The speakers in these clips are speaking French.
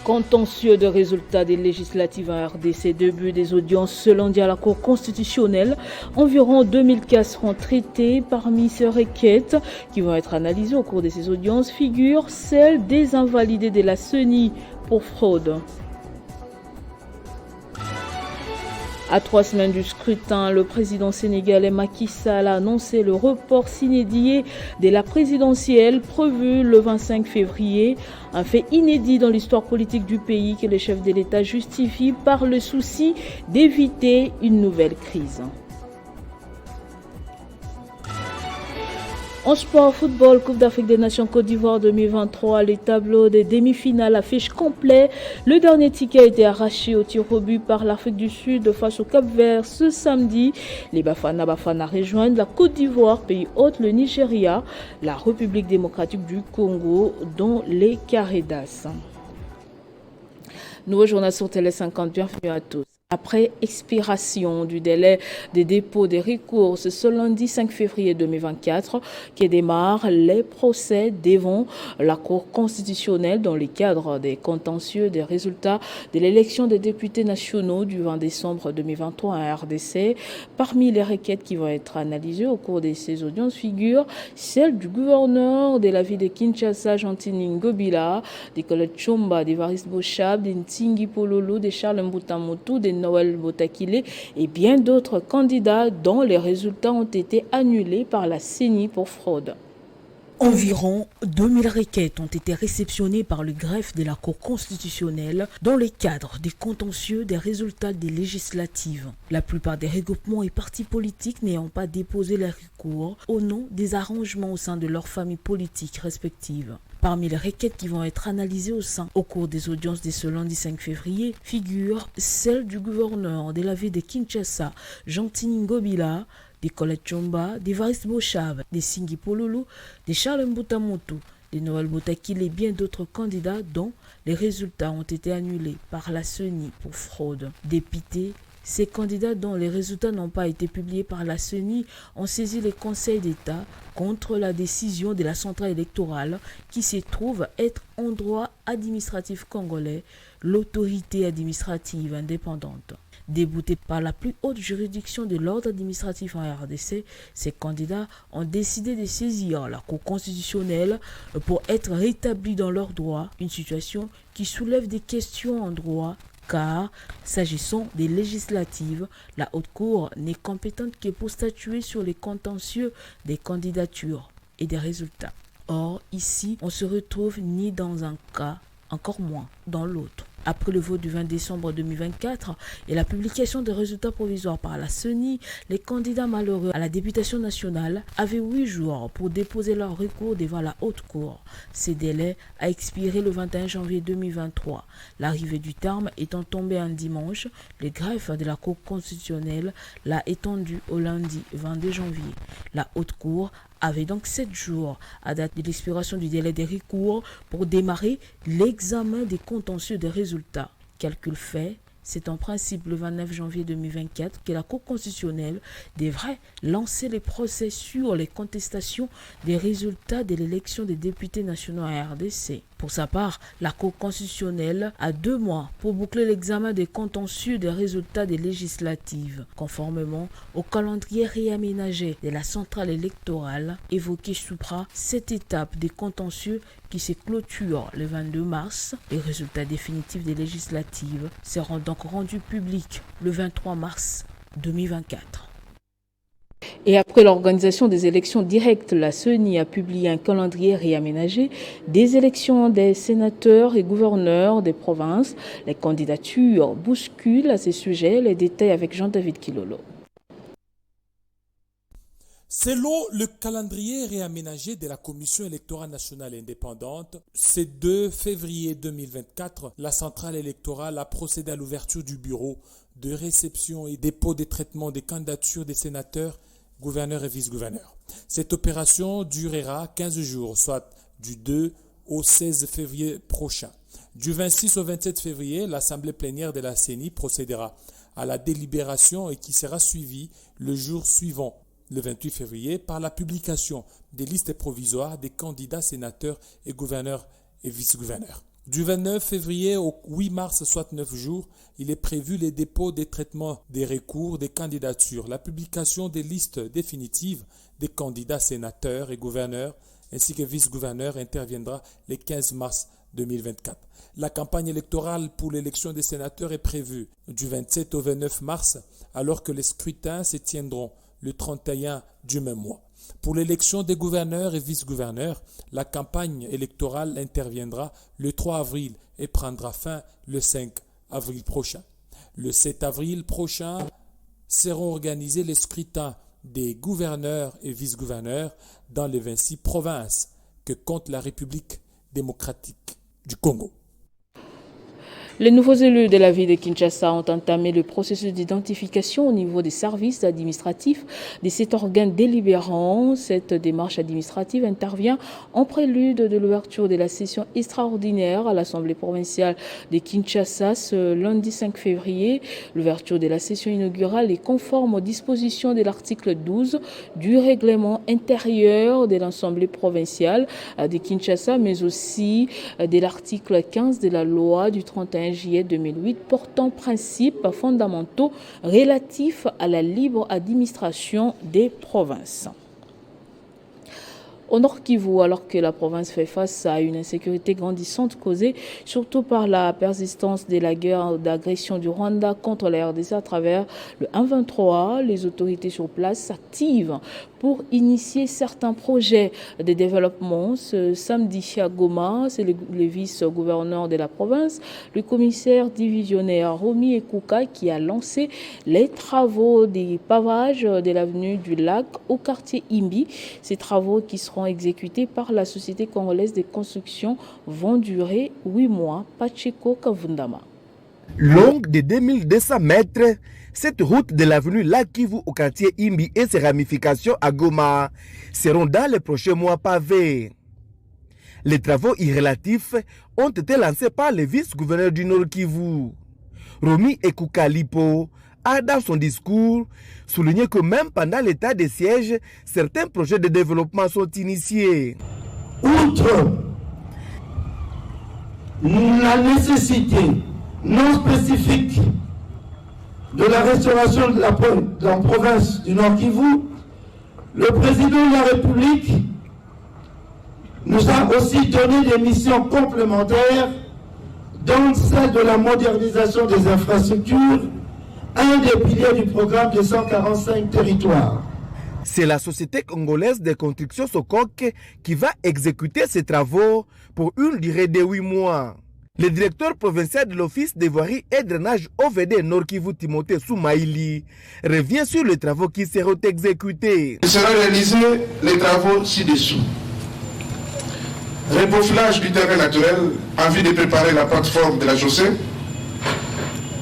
Contentieux de résultats des législatives en RDC, début des audiences ce lundi à la Cour constitutionnelle. Environ 2000 cas seront traités. Parmi ces requêtes qui vont être analysées au cours de ces audiences figure celle des invalidés de la CENI pour fraude. À 3 semaines du scrutin, le président sénégalais Macky Sall a annoncé le report sine die de la présidentielle prévue le 25 février. Un fait inédit dans l'histoire politique du pays que le chef de l'État justifie par le souci d'éviter une nouvelle crise. En sport, football, Coupe d'Afrique des Nations Côte d'Ivoire 2023, les tableaux des demi-finales affichent complet. Le dernier ticket a été arraché au tir au but par l'Afrique du Sud face au Cap-Vert ce samedi. Les Bafana rejoignent la Côte d'Ivoire, pays hôte, le Nigeria, la République démocratique du Congo, dont les Carédas. Nouveau journal sur Télé 50, bienvenue à tous. Après expiration du délai de dépôt des recours ce lundi 5 février 2024 qui démarrent les procès devant la Cour constitutionnelle dans le cadre des contentieux des résultats de l'élection des députés nationaux du 20 décembre 2023 en RDC. Parmi les requêtes qui vont être analysées au cours de ces audiences figure celle du gouverneur de la ville de Kinshasa, Jean-Tini Ngobila, de Colette Chomba, d'Evariste Bochab, de Ntingi Pololo, de Charles Mbutamotu, de Noël Botakile et bien d'autres candidats dont les résultats ont été annulés par la CENI pour fraude. Environ 2000 requêtes ont été réceptionnées par le greffe de la Cour constitutionnelle dans le cadre des contentieux des résultats des législatives. La plupart des regroupements et partis politiques n'ayant pas déposé les recours au nom des arrangements au sein de leurs familles politiques respectives. Parmi les requêtes qui vont être analysées au cours des audiences de ce lundi 5 février figure celle du gouverneur de la ville de Kinshasa, Jean-Tini Ngobila, de Colette Chomba, d'Evariste Bochab, de Singi Pololo, de Charles Mbutamotu, de Noël Botakile et bien d'autres candidats dont les résultats ont été annulés par la CENI pour fraude. Dépités, ces candidats dont les résultats n'ont pas été publiés par la CENI ont saisi le Conseil d'État contre la décision de la centrale électorale qui se trouve être en droit administratif congolais, l'autorité administrative indépendante. Déboutés par la plus haute juridiction de l'ordre administratif en RDC, ces candidats ont décidé de saisir la Cour constitutionnelle pour être rétablis dans leurs droits, une situation qui soulève des questions en droit car, s'agissant des législatives, la Haute Cour n'est compétente que pour statuer sur les contentieux des candidatures et des résultats. Or, ici, on se retrouve ni dans un cas, encore moins dans l'autre. Après le vote du 20 décembre 2024 et la publication des résultats provisoires par la CENI, les candidats malheureux à la députation nationale avaient 8 jours pour déposer leur recours devant la Haute Cour. Ce délai a expiré le 21 janvier 2023. L'arrivée du terme étant tombée un dimanche, le greffe de la Cour constitutionnelle l'a étendu au lundi 22 janvier. La Haute Cour avait donc 7 jours à date de l'expiration du délai des recours pour démarrer l'examen des contentieux des résultats. Calcul fait, c'est en principe le 29 janvier 2024 que la Cour constitutionnelle devrait lancer les procès sur les contestations des résultats de l'élection des députés nationaux à RDC. Pour sa part, la Cour constitutionnelle a 2 mois pour boucler l'examen des contentieux des résultats des législatives, conformément au calendrier réaménagé de la centrale électorale évoqué sous-pras. Cette étape des contentieux qui se clôture le 22 mars. Les résultats définitifs des législatives seront donc rendus publics le 23 mars 2024. Et après l'organisation des élections directes, la CENI a publié un calendrier réaménagé des élections des sénateurs et gouverneurs des provinces. Les candidatures bousculent à ces sujets. Les détails avec Jean-David Kilolo. Selon le calendrier réaménagé de la Commission électorale nationale indépendante, ce 2 février 2024, la centrale électorale a procédé à l'ouverture du bureau de réception et dépôt des traitements des candidatures des sénateurs, gouverneurs et vice-gouverneurs. Cette opération durera 15 jours, soit du 2 au 16 février prochain. Du 26 au 27 février, l'Assemblée plénière de la CENI procédera à la délibération et qui sera suivie le jour suivant, le 28 février, par la publication des listes provisoires des candidats sénateurs et gouverneurs et vice-gouverneurs. Du 29 février au 8 mars, soit 9 jours, il est prévu les dépôts des traitements des recours, des candidatures, la publication des listes définitives des candidats sénateurs et gouverneurs, ainsi que vice-gouverneurs interviendra le 15 mars 2024. La campagne électorale pour l'élection des sénateurs est prévue du 27 au 29 mars, alors que les scrutins se tiendront le 31 du même mois. Pour l'élection des gouverneurs et vice-gouverneurs, la campagne électorale interviendra le 3 avril et prendra fin le 5 avril prochain. Le 7 avril prochain seront organisés les scrutins des gouverneurs et vice-gouverneurs dans les 26 provinces que compte la République démocratique du Congo. Les nouveaux élus de la ville de Kinshasa ont entamé le processus d'identification au niveau des services administratifs de cet organe délibérant. Cette démarche administrative intervient en prélude de l'ouverture de la session extraordinaire à l'Assemblée provinciale de Kinshasa ce lundi 5 février. L'ouverture de la session inaugurale est conforme aux dispositions de l'article 12 du règlement intérieur de l'Assemblée provinciale de Kinshasa, mais aussi de l'article 15 de la loi du 31 juillet 2008 portant principes fondamentaux relatifs à la libre administration des provinces. Au Nord Kivu, alors que la province fait face à une insécurité grandissante causée surtout par la persistance de la guerre d'agression du Rwanda contre la RDC à travers le 1-23, les autorités sur place s'activent pour initier certains projets de développement. Ce samedi à Goma, c'est le vice-gouverneur de la province, le commissaire divisionnaire Romy Ekouka, qui a lancé les travaux des pavages de l'avenue du Lac au quartier Imbi. Ces travaux qui seront exécutés par la société congolaise de construction vont durer 8 mois. Pacheco Kavundama. Longue de 2200 mètres, cette route de l'avenue Lac Kivu au quartier Imbi et ses ramifications à Goma seront dans les prochains mois pavés. Les travaux irrélatifs ont été lancés par le vice-gouverneur du Nord Kivu. Romy Ekouka Lipo a dans son discours souligné que même pendant l'état de siège, certains projets de développement sont initiés. Outre la nécessité non spécifique de la restauration de la province du Nord Kivu, le président de la République nous a aussi donné des missions complémentaires, dont celle de la modernisation des infrastructures, un des piliers du programme de 145 territoires. C'est la société congolaise de construction Sokok qui va exécuter ces travaux pour une durée de 8 mois. Le directeur provincial de l'Office des voiries et drainage OVD Nord Kivu, Timothée Soumaïli, revient sur les travaux qui seront exécutés. Il sera réalisé les travaux ci-dessous. Reprofilage du terrain naturel en vue de préparer la plateforme de la chaussée.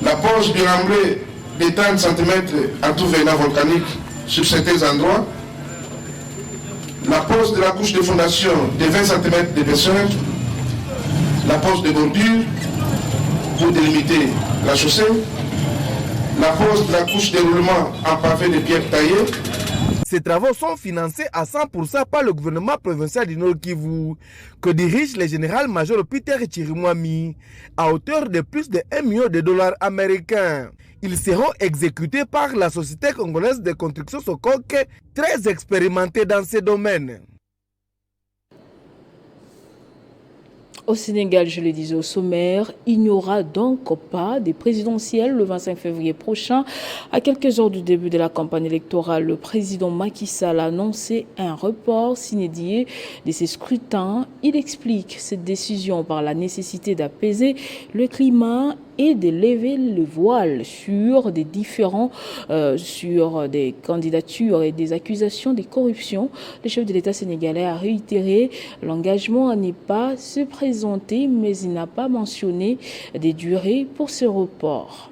La pose du remblai de 30 cm à tout venant volcanique sur certains endroits. La pose de la couche de fondation de 20 cm d'épaisseur. La pose de bordure pour délimiter la chaussée. La pose de la couche de roulement en pavé de pierres taillées. Ces travaux sont financés à 100% par le gouvernement provincial du Nord Kivu, que dirige le général-major Peter Chirimwami, à hauteur de plus de 1 million de dollars américains. Ils seront exécutés par la société congolaise de construction Sokok, très expérimentée dans ces domaines. Au Sénégal, je le disais au sommaire, il n'y aura donc pas de présidentielle le 25 février prochain. À quelques heures du début de la campagne électorale, le président Macky Sall a annoncé un report sine-die de ces scrutins. Il explique cette décision par la nécessité d'apaiser le climat et de lever le voile sur des sur des candidatures et des accusations de corruption. Le chef de l'État sénégalais a réitéré l'engagement à ne pas se présenter, mais il n'a pas mentionné des durées pour ce report.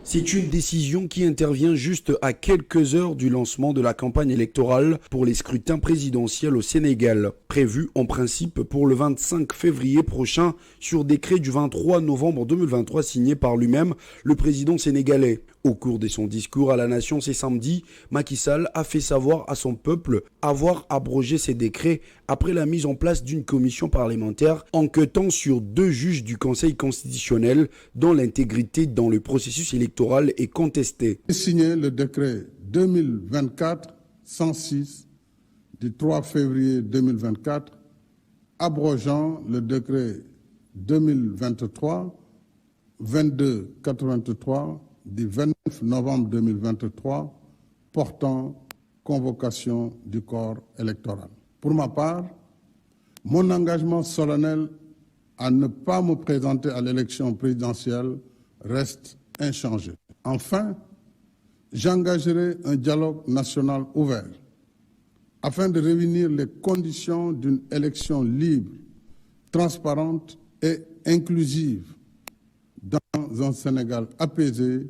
C'est une décision qui intervient juste à quelques heures du lancement de la campagne électorale pour les scrutins présidentiels au Sénégal, prévu en principe pour le 25 février prochain sur décret du 23 novembre 2023 signé par lui-même, le président sénégalais. Au cours de son discours à la nation ce samedi, Macky Sall a fait savoir à son peuple avoir abrogé ses décrets après la mise en place d'une commission parlementaire enquêtant sur 2 juges du Conseil constitutionnel dont l'intégrité dans le processus électoral est contestée. J'ai signé le décret 2024-106 du 3 février 2024 abrogeant le décret 2023-2283 du 29 novembre 2023 portant convocation du corps électoral. Pour ma part, mon engagement solennel à ne pas me présenter à l'élection présidentielle reste inchangé. Enfin, j'engagerai un dialogue national ouvert afin de réunir les conditions d'une élection libre, transparente et inclusive dans un Sénégal apaisé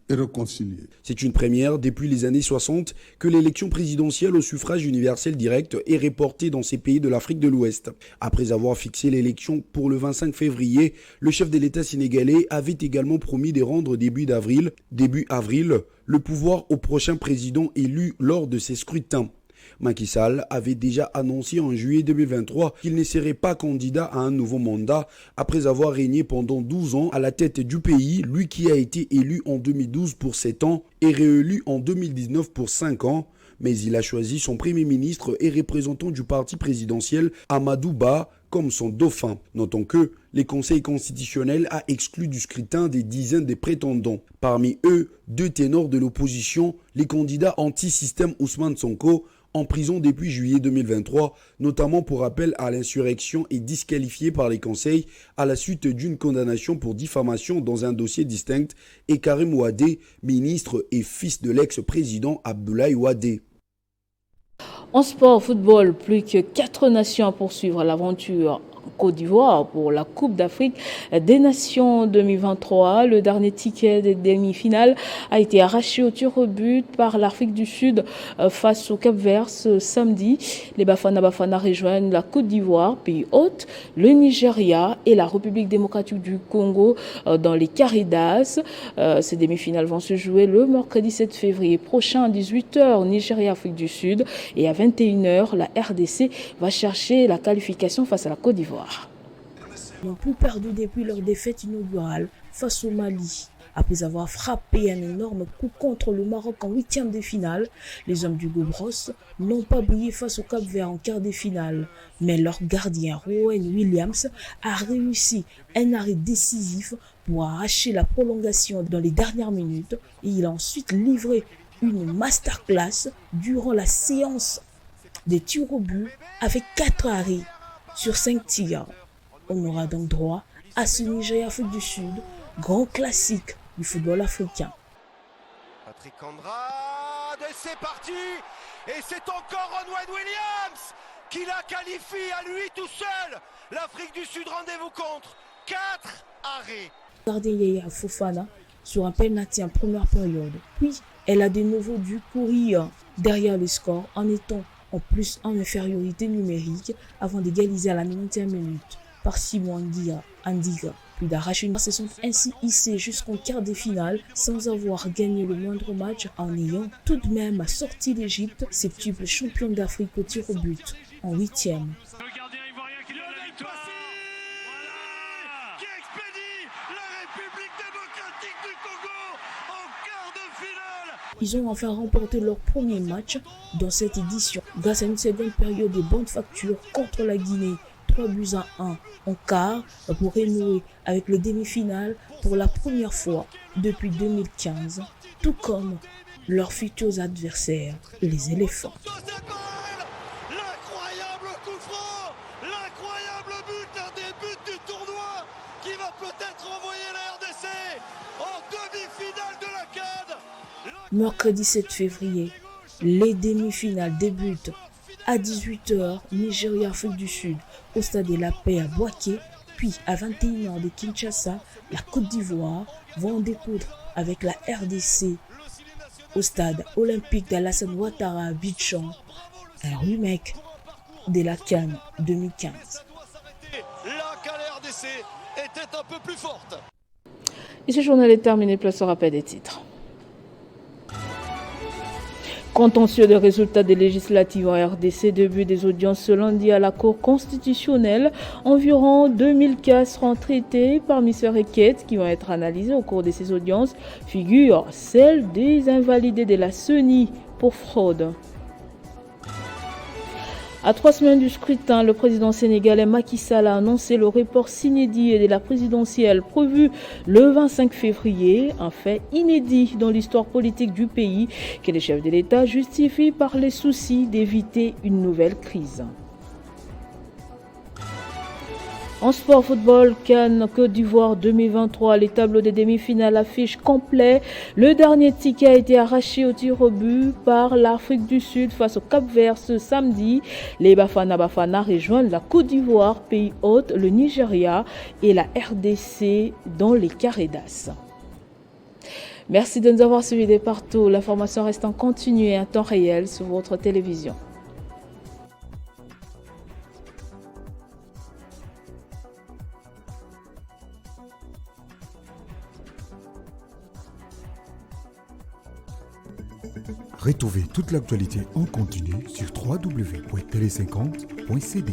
et réconcilié. C'est une première depuis les années 60 que l'élection présidentielle au suffrage universel direct est reportée dans ces pays de l'Afrique de l'Ouest. Après avoir fixé l'élection pour le 25 février, le chef de l'État sénégalais avait également promis de rendre début avril, le pouvoir au prochain président élu lors de ces scrutins. Macky Sall avait déjà annoncé en juillet 2023 qu'il ne serait pas candidat à un nouveau mandat après avoir régné pendant 12 ans à la tête du pays, lui qui a été élu en 2012 pour 7 ans et réélu en 2019 pour 5 ans. Mais il a choisi son premier ministre et représentant du parti présidentiel, Amadou Ba, comme son dauphin. Notons que le Conseil constitutionnel a exclu du scrutin des dizaines de prétendants. Parmi eux, 2 ténors de l'opposition, les candidats anti-système Ousmane Sonko, en prison depuis juillet 2023, notamment pour appel à l'insurrection et disqualifié par les conseils à la suite d'une condamnation pour diffamation dans un dossier distinct, et Karim Wade, ministre et fils de l'ex-président Abdoulaye Wade. En sport, football, plus que 4 nations à poursuivre l'aventure Côte d'Ivoire pour la Coupe d'Afrique des Nations 2023. Le dernier ticket des demi-finales a été arraché au tir au but par l'Afrique du Sud face au Cap-Vert ce samedi. Les Bafana rejoignent la Côte d'Ivoire, pays hôte, le Nigeria et la République démocratique du Congo dans les corridors. Ces demi-finales vont se jouer le mercredi 7 février prochain à 18h au Nigeria, Afrique du Sud, et à 21h, la RDC va chercher la qualification face à la Côte d'Ivoire. Ils n'ont plus perdu depuis leur défaite inaugurale face au Mali. Après avoir frappé un énorme coup contre le Maroc en 8e de finale, les hommes du Gobros n'ont pas brillé face au Cap-Vert en quart de finale. Mais leur gardien Rowan Williams a réussi un arrêt décisif pour arracher la prolongation dans les dernières minutes. Et il a ensuite livré une masterclass durant la séance des tirs au but avec 4 arrêts sur 5 tirs. On aura donc droit à ce Nigeria Afrique du Sud, grand classique du football africain. Patrick Andrade, et c'est parti. Et c'est encore Rowan Williams qui la qualifie à lui tout seul. L'Afrique du Sud, rendez-vous compte, 4 arrêts. Gardien Yaya Fofana sur un penalty en première période. Puis, elle a de nouveau dû courir derrière le score en étant en plus en infériorité numérique avant d'égaliser à la 90e minute par Simon Andiga. Puis d'arracher une se sont ainsi hissés jusqu'en quart de finale sans avoir gagné le moindre match en ayant tout de même sorti l'Égypte, septuple champion d'Afrique au tir au but, en 8e. Le gardien ivoirien qui donne la victoire. Voilà, qui expédie la République démocratique du Congo en quart de finale. Ils ont enfin remporté leur premier match dans cette édition grâce à une seconde période de bonne facture contre la Guinée. 3-1 en quart pour renouer avec le demi-finale pour la première fois depuis 2015, tout comme leurs futurs adversaires, les éléphants. L'incroyable coup franc, l'incroyable but, l'un des buts du tournoi qui va peut-être envoyer la RDC en demi-finale de la CAN. Mercredi 7 février, les demi-finales débutent à 18h, Nigeria, Afrique du Sud, au stade de la Paix à Bouaké, puis à 21h de Kinshasa, la Côte d'Ivoire vont en découdre avec la RDC au stade olympique d'Alassane Ouattara à Abidjan, un remake de la CAN 2015. La CAN RDC était un peu plus forte. Et ce journal est terminé, place au rappel des titres. Contentieux des résultats des législatives en RDC, début des audiences ce lundi à la Cour constitutionnelle. Environ 2000 cas seront traités. Parmi ces requêtes qui vont être analysées au cours de ces audiences figure celle des invalidés de la CENI pour fraude. À 3 semaines du scrutin, le président sénégalais Macky Sall a annoncé le report sine-die de la présidentielle prévue le 25 février, un fait inédit dans l'histoire politique du pays que les chefs de l'État justifient par les soucis d'éviter une nouvelle crise. En sport football, CAN Côte d'Ivoire 2023, les tableaux des demi-finales affichent complet. Le dernier ticket a été arraché au tir au but par l'Afrique du Sud face au Cap-Vert ce samedi. Les Bafana Bafana rejoignent la Côte d'Ivoire, pays hôte, le Nigeria et la RDC dans les carrés d'as. Merci de nous avoir suivis de partout. L'information reste en continu et en temps réel sur votre télévision. Retrouvez toute l'actualité en continu sur www.tele50.cd.